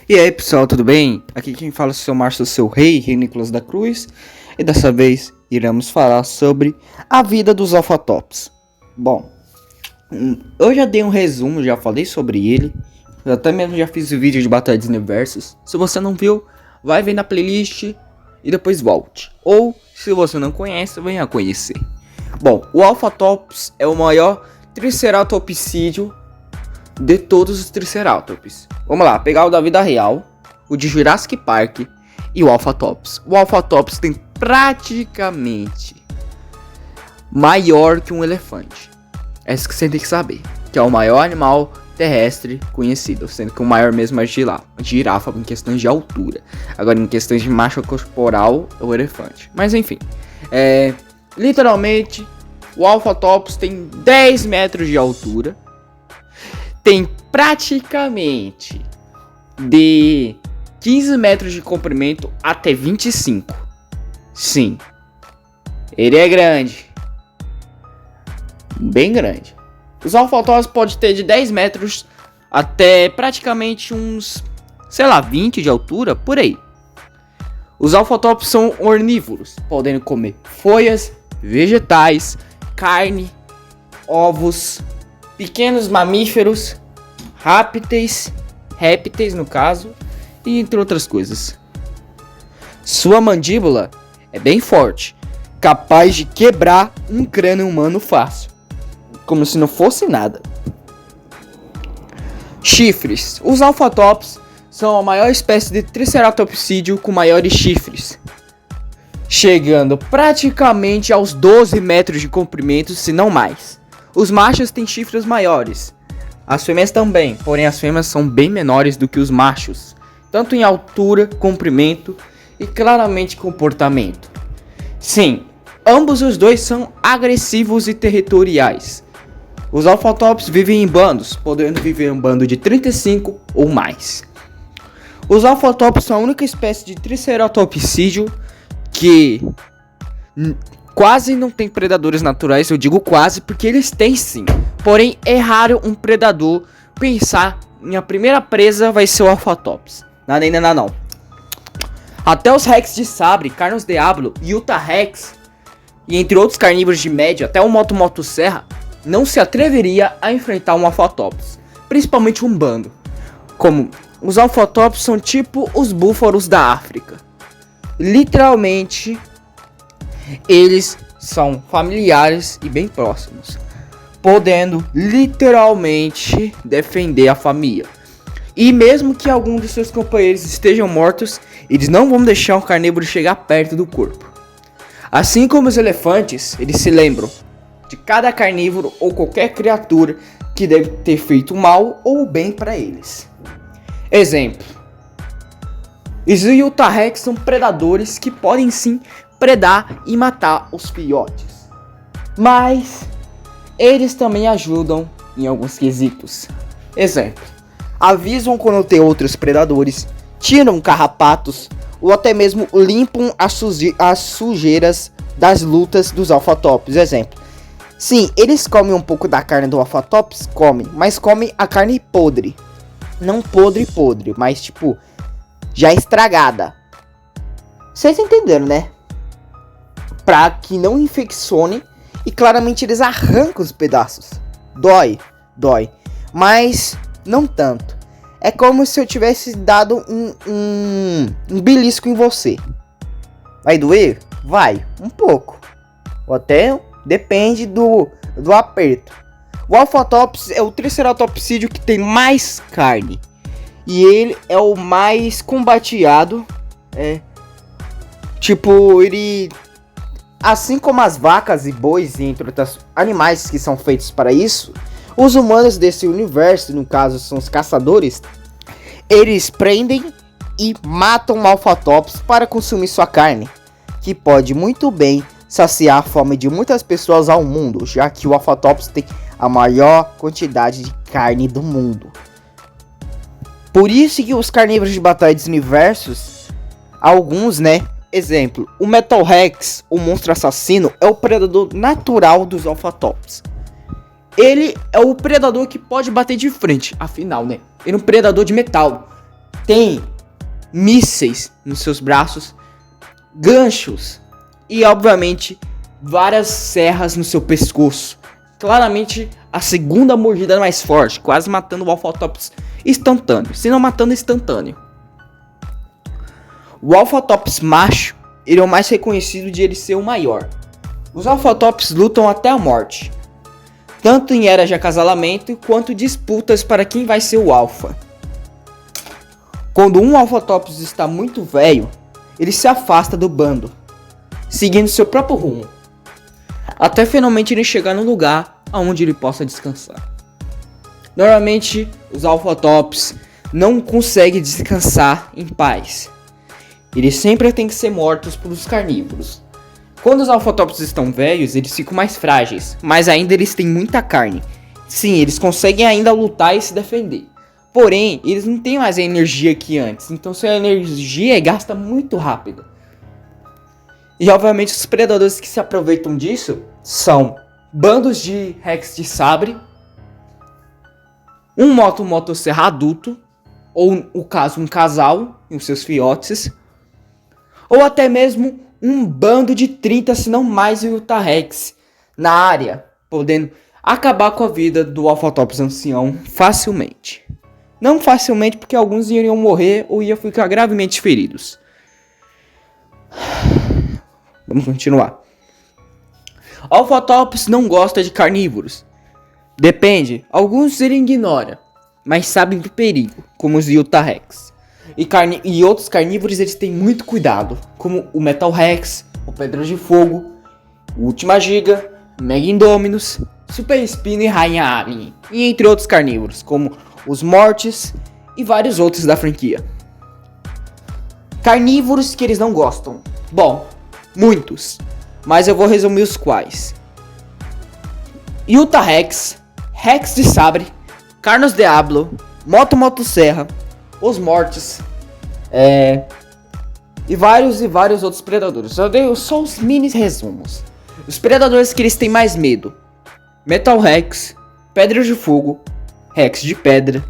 E aí pessoal, tudo bem? Aqui quem fala é o seu Márcio, seu rei Nicolas da Cruz. E dessa vez iremos falar sobre a vida dos Alphatops. Bom, eu já dei um resumo, já falei sobre ele. Eu até mesmo já fiz o vídeo de Batalha dos Universos. Se você não viu, vai ver na playlist e depois volte. Ou, se você não conhece, venha conhecer. Bom, o Alphatops é o maior triceratopsídeo de todos os Triceratops. Vamos lá, pegar o da vida real, o de Jurassic Park e o Alphatops. O Alphatops tem praticamente maior que um elefante. É isso que você tem que saber, que é o maior animal terrestre conhecido, sendo que o maior mesmo é a girafa em questões de altura. Agora em questões de massa corporal é o elefante. Mas enfim, literalmente o Alphatops tem 10 metros de altura. Tem praticamente de 15 metros de comprimento até 25. Sim, ele é grande. Bem grande. Os Alphatops podem ter de 10 metros até praticamente uns, 20 de altura, por aí. Os Alphatops são ornívoros, podendo comer folhas, vegetais, carne, ovos, pequenos mamíferos, répteis no caso, e entre outras coisas. Sua mandíbula é bem forte, capaz de quebrar um crânio humano fácil, como se não fosse nada. Chifres. Os Alphatops são a maior espécie de triceratopsídeo com maiores chifres, chegando praticamente aos 12 metros de comprimento, se não mais. Os machos têm chifres maiores, as fêmeas também, porém as fêmeas são bem menores do que os machos, tanto em altura, comprimento e claramente comportamento. Sim, ambos os dois são agressivos e territoriais. Os Alphatops vivem em bandos, podendo viver um bando de 35 ou mais. Os Alphatops são a única espécie de triceratopsídeo que quase não tem predadores naturais. Eu digo quase porque eles têm sim. Porém, é raro um predador pensar em a primeira presa vai ser o Alphatops. Não. Até os Rex de Sabre, Carnos Diablo, Utah Rex e entre outros carnívoros de média, até o Motosserra, não se atreveria a enfrentar um Alphatops. Principalmente um bando. Como os Alphatops são tipo os búfalos da África. Literalmente, eles são familiares e bem próximos, podendo literalmente defender a família. E mesmo que algum de seus companheiros estejam mortos, eles não vão deixar o carnívoro chegar perto do corpo. Assim como os elefantes, eles se lembram de cada carnívoro ou qualquer criatura que deve ter feito mal ou bem para eles. Exemplo: os Utah Rex são predadores que podem sim predar e matar os filhotes, mas eles também ajudam em alguns quesitos. Exemplo: avisam quando tem outros predadores, tiram carrapatos ou até mesmo limpam as sujeiras das lutas dos Alphatops. Exemplo: sim, eles comem um pouco da carne do Alphatops, mas comem a carne podre. Não podre, mas tipo, já estragada. Vocês entenderam, né? Pra que não infeccione, e claramente eles arrancam os pedaços. Dói, mas não tanto. É como se eu tivesse dado um belisco em você. Vai doer? Vai, um pouco. Ou até depende do aperto. O Alphatops é o triceratopsídeo que tem mais carne. E ele é o mais combateado. Ele... Assim como as vacas e bois, entre outros animais que são feitos para isso, os humanos desse universo, no caso são os caçadores, eles prendem e matam o Alphatops para consumir sua carne, que pode muito bem saciar a fome de muitas pessoas ao mundo, já que o Alphatops tem a maior quantidade de carne do mundo. Por isso que os carnívoros de Batalha dos Universos, alguns, exemplo, o Metal Rex, o monstro assassino, é o predador natural dos Alphatops. Ele é o predador que pode bater de frente, afinal, ele é um predador de metal. tem mísseis nos seus braços, ganchos e, obviamente, várias serras no seu pescoço. Claramente, a segunda mordida mais forte, quase matando o Alphatops instantâneo, se não matando instantâneo. O Alphatops macho, ele é o mais reconhecido de ele ser o maior. Os Alphatops lutam até a morte, tanto em era de acasalamento quanto disputas para quem vai ser o alfa. Quando um Alphatops está muito velho, ele se afasta do bando, seguindo seu próprio rumo, até finalmente ele chegar no lugar onde ele possa descansar. Normalmente, os Alphatops não conseguem descansar em paz. Eles sempre têm que ser mortos pelos carnívoros. Quando os Alphatops estão velhos, eles ficam mais frágeis, mas ainda eles têm muita carne. Sim, eles conseguem ainda lutar e se defender. Porém, eles não têm mais a energia que antes, então sua energia gasta muito rápido. E obviamente os predadores que se aproveitam disso são bandos de Rex de sabre, um motosserra adulto, ou no caso um casal e os seus filhotes, ou até mesmo um bando de 30, se não mais, Utah Rex na área, podendo acabar com a vida do Alphatops ancião facilmente. Não facilmente, porque alguns iriam morrer ou iam ficar gravemente feridos. Vamos continuar. Alphatops não gosta de carnívoros. Depende, alguns ele ignora, mas sabem do perigo, como os Utah Rex. E outros carnívoros eles têm muito cuidado, como o Metal Rex, o Pedra de Fogo, o Ultima Giga, Mega Indominus, Super Espino e Rainha Alien, e entre outros carnívoros, como os Mortes e vários outros da franquia. Carnívoros que eles não gostam. Bom, muitos, mas eu vou resumir os quais. Utah Rex, Rex de Sabre, Carnos Diablo, Motosserra, os Mortes, e vários outros predadores. Eu dei só os mini resumos. Os predadores que eles têm mais medo: Metal Rex, Pedra de Fogo, Rex de Pedra.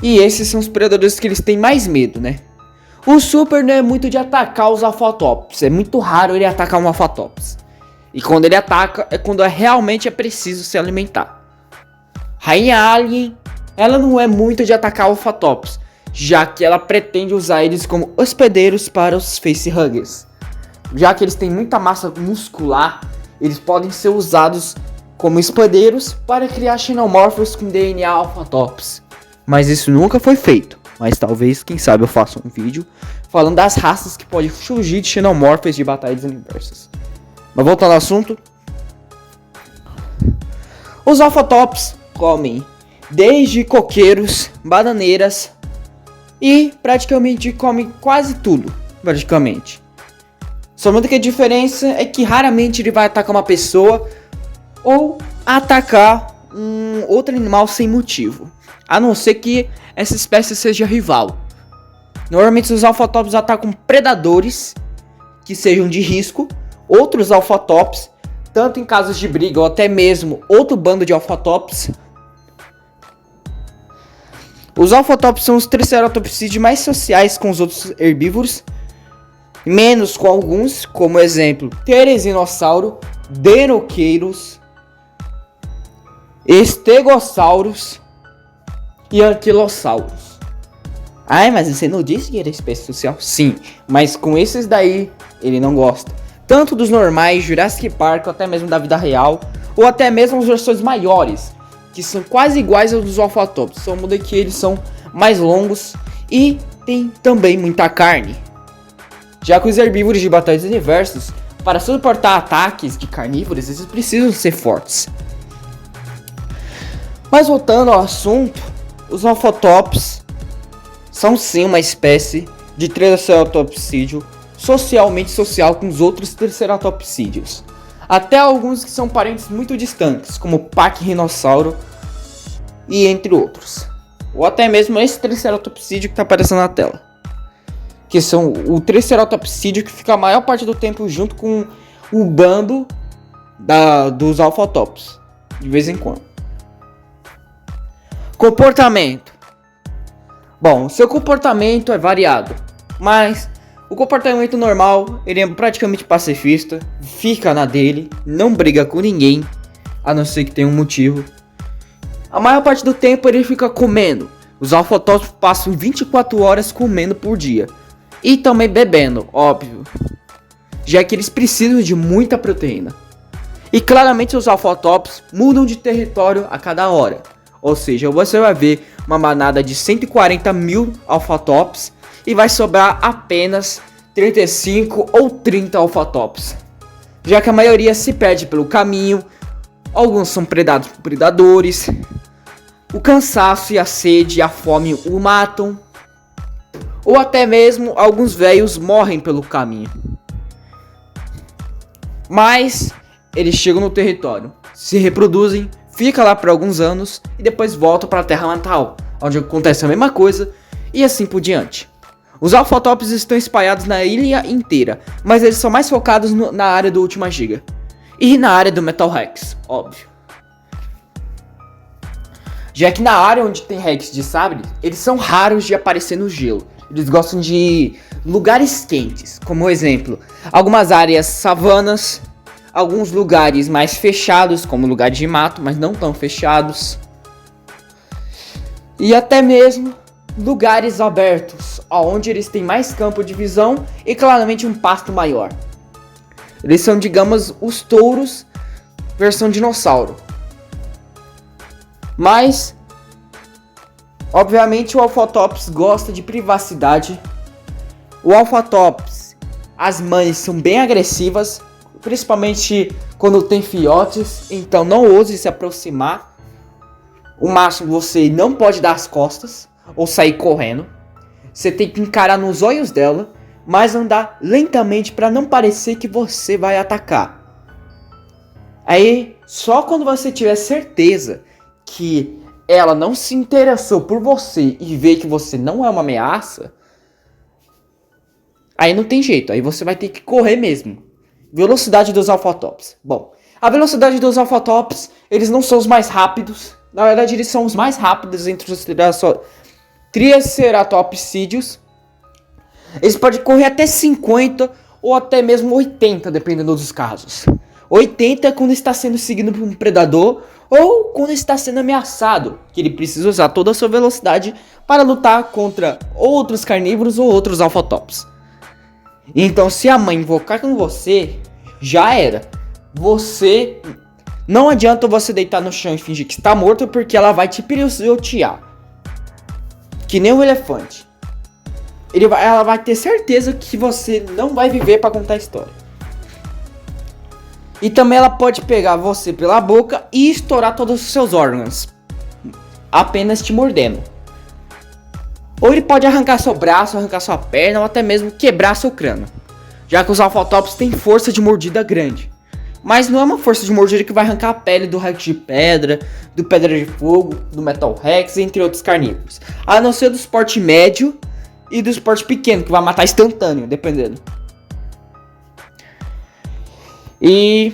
E esses são os predadores que eles têm mais medo, né? O Super não é muito de atacar os Alphatops. É muito raro ele atacar um Alphatops. E quando ele ataca, é quando realmente é preciso se alimentar. Rainha Alien, ela não é muito de atacar Alphatops, já que ela pretende usar eles como hospedeiros para os facehuggers. Já que eles têm muita massa muscular, eles podem ser usados como hospedeiros para criar xenomorphos com DNA Alphatops. Mas isso nunca foi feito. Mas talvez, quem sabe, eu faça um vídeo falando das raças que podem surgir de xenomorphs de batalhas universas. Mas voltando ao assunto, os Alphatops comem desde coqueiros, bananeiras e praticamente comem quase tudo, praticamente. Somente que a diferença é que raramente ele vai atacar uma pessoa ou atacar um outro animal sem motivo, a não ser que essa espécie seja rival. Normalmente os Alphatops atacam predadores que sejam de risco, outros Alphatops, tanto em casos de briga ou até mesmo outro bando de Alphatops. Os Alphatops são os Triceratopsídeos mais sociais com os outros herbívoros, menos com alguns, como exemplo, Terezinossauro, Denoqueiros, Estegossauros e Anquilossauros. Ai, mas você não disse que era espécie social? Sim, mas com esses daí ele não gosta. Tanto dos normais, Jurassic Park, ou até mesmo da vida real, ou até mesmo as versões maiores, que são quase iguais aos dos Alphatops, só muda que eles são mais longos e tem também muita carne. Já que os herbívoros de batalhas universos, para suportar ataques de carnívoros, eles precisam ser fortes. Mas voltando ao assunto, os Alphatops são sim uma espécie de Triceratopsídeo socialmente social com os outros Triceratopsídeos. Até alguns que são parentes muito distantes, como o Pachyrhinosauro e entre outros. Ou até mesmo esse Triceratopsídeo que está aparecendo na tela. Que são o Triceratopsídeo que fica a maior parte do tempo junto com o bando dos Alphatops, de vez em quando. Comportamento. Bom, seu comportamento é variado, mas o comportamento normal, ele é praticamente pacifista, fica na dele, não briga com ninguém, a não ser que tenha um motivo. A maior parte do tempo ele fica comendo. Os alfotópicos passam 24 horas comendo por dia. E também bebendo, óbvio, já que eles precisam de muita proteína. E claramente os alfotópicos mudam de território a cada hora. Ou seja, você vai ver uma manada de 140 mil alfotópicos e vai sobrar apenas 35 ou 30 alfotópicos, já que a maioria se perde pelo caminho, alguns são predados por predadores, o cansaço e a sede e a fome o matam, ou até mesmo alguns velhos morrem pelo caminho. Mas eles chegam no território, se reproduzem, ficam lá por alguns anos e depois voltam para a terra natal, onde acontece a mesma coisa e assim por diante. Os alfotópicos estão espalhados na ilha inteira, mas eles são mais focados na área do Última Giga e na área do Metal Rex, óbvio. Já que na área onde tem Rex de sabre, eles são raros de aparecer no gelo. Eles gostam de lugares quentes, como exemplo, algumas áreas savanas, alguns lugares mais fechados, como lugares de mato, mas não tão fechados, e até mesmo lugares abertos, onde eles têm mais campo de visão e claramente um pasto maior. Eles são, digamos, os touros versão dinossauro. Mas, obviamente, o Alfotops gosta de privacidade. O Alfotops, as mães são bem agressivas, principalmente quando tem filhotes, então não ouse se aproximar. O máximo você não pode dar as costas ou sair correndo. Você tem que encarar nos olhos dela, mas andar lentamente para não parecer que você vai atacar. Aí, só quando você tiver certeza que ela não se interessou por você e vê que você não é uma ameaça, aí não tem jeito, aí você vai ter que correr mesmo. Velocidade dos Alfotops. Bom, a velocidade dos Alfotops, eles não são os mais rápidos. Na verdade, eles são os mais rápidos entre os Triceratopsídeos. Eles podem correr até 50 ou até mesmo 80, dependendo dos casos. 80 quando está sendo seguido por um predador ou quando está sendo ameaçado, que ele precisa usar toda a sua velocidade para lutar contra outros carnívoros ou outros Alfotops. Então, se a mãe invocar com você, já era. Você... Não adianta você deitar no chão e fingir que está morto, porque ela vai te pisotear. Que nem um elefante. Ela vai ter certeza que você não vai viver para contar a história. E também ela pode pegar você pela boca e estourar todos os seus órgãos, apenas te mordendo. Ou ele pode arrancar seu braço, arrancar sua perna, ou até mesmo quebrar seu crânio, já que os Alfotops têm força de mordida grande. Mas não é uma força de mordida que vai arrancar a pele do Rex de pedra, do Pedra de Fogo, do Metal Rex, entre outros carnívoros. A não ser do porte médio e do porte pequeno, que vai matar instantâneo, dependendo. E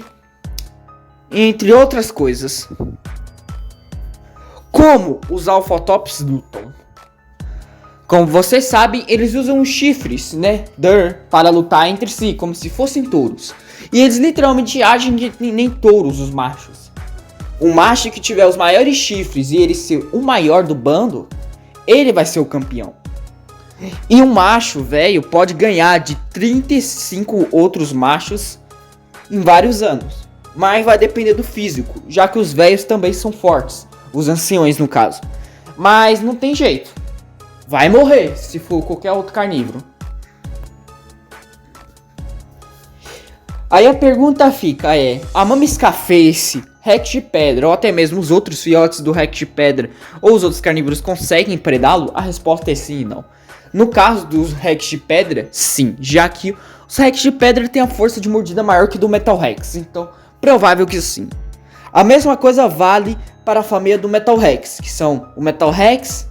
entre outras coisas. Como os Alfotops lutam? Como vocês sabem, eles usam chifres, né, para lutar entre si, como se fossem touros. E eles literalmente agem que nem touros, os machos. O macho que tiver os maiores chifres e ele ser o maior do bando, ele vai ser o campeão. E um macho velho pode ganhar de 35 outros machos em vários anos. Mas vai depender do físico, já que os velhos também são fortes. Os anciões, no caso. Mas não tem jeito. Vai morrer se for qualquer outro carnívoro. Aí a pergunta fica a Mama Scarface, Rex de Pedra ou até mesmo os outros filhotes do Rex de Pedra ou os outros carnívoros conseguem predá-lo? A resposta é sim e não. No caso dos Rex de Pedra, sim, já que os Rex de Pedra têm a força de mordida maior que do Metal Rex, então provável que sim. A mesma coisa vale para a família do Metal Rex, que são o Metal Rex,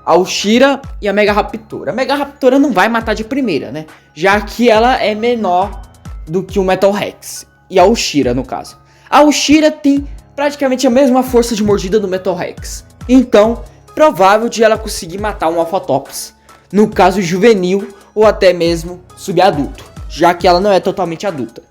a Ushira e a Mega Raptora. A Mega Raptora não vai matar de primeira, né? Já que ela é menor do que o Metal Rex. E a Ushira, no caso. A Ushira tem praticamente a mesma força de mordida do Metal Rex. Então, provável de ela conseguir matar um Alphatops, no caso juvenil ou até mesmo subadulto, já que ela não é totalmente adulta.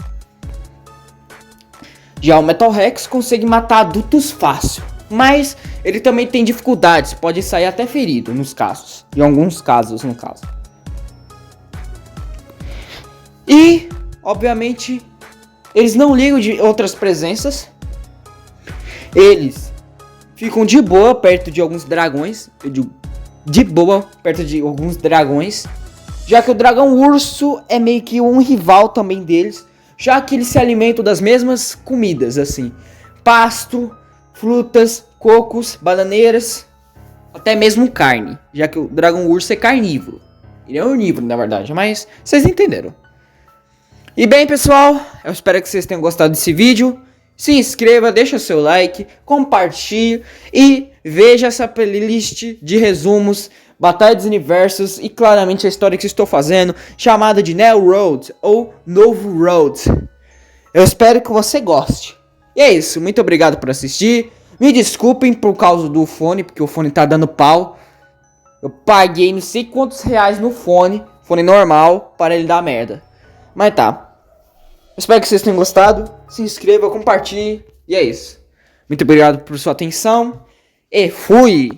Já o Metal Rex consegue matar adultos fácil, mas ele também tem dificuldades, pode sair até ferido em alguns casos no caso. E, obviamente, eles não ligam de outras presenças, eles ficam de boa perto de alguns dragões, já que o dragão urso é meio que um rival também deles, já que eles se alimentam das mesmas comidas, assim, pasto, frutas, cocos, bananeiras, até mesmo carne, já que o dragão urso é carnívoro. Ele é onívoro, na verdade, mas vocês entenderam. E bem, pessoal, eu espero que vocês tenham gostado desse vídeo. Se inscreva, deixa seu like, compartilhe e veja essa playlist de resumos, Batalha dos Universos e claramente a história que estou fazendo, chamada de Neo Road ou Novo Road. Eu espero que você goste. E é isso, muito obrigado por assistir. Me desculpem por causa do fone, porque o fone tá dando pau. Eu paguei não sei quantos reais no fone normal, para ele dar merda. Mas tá. Espero que vocês tenham gostado. Se inscreva, compartilhe. E é isso. Muito obrigado por sua atenção. E fui!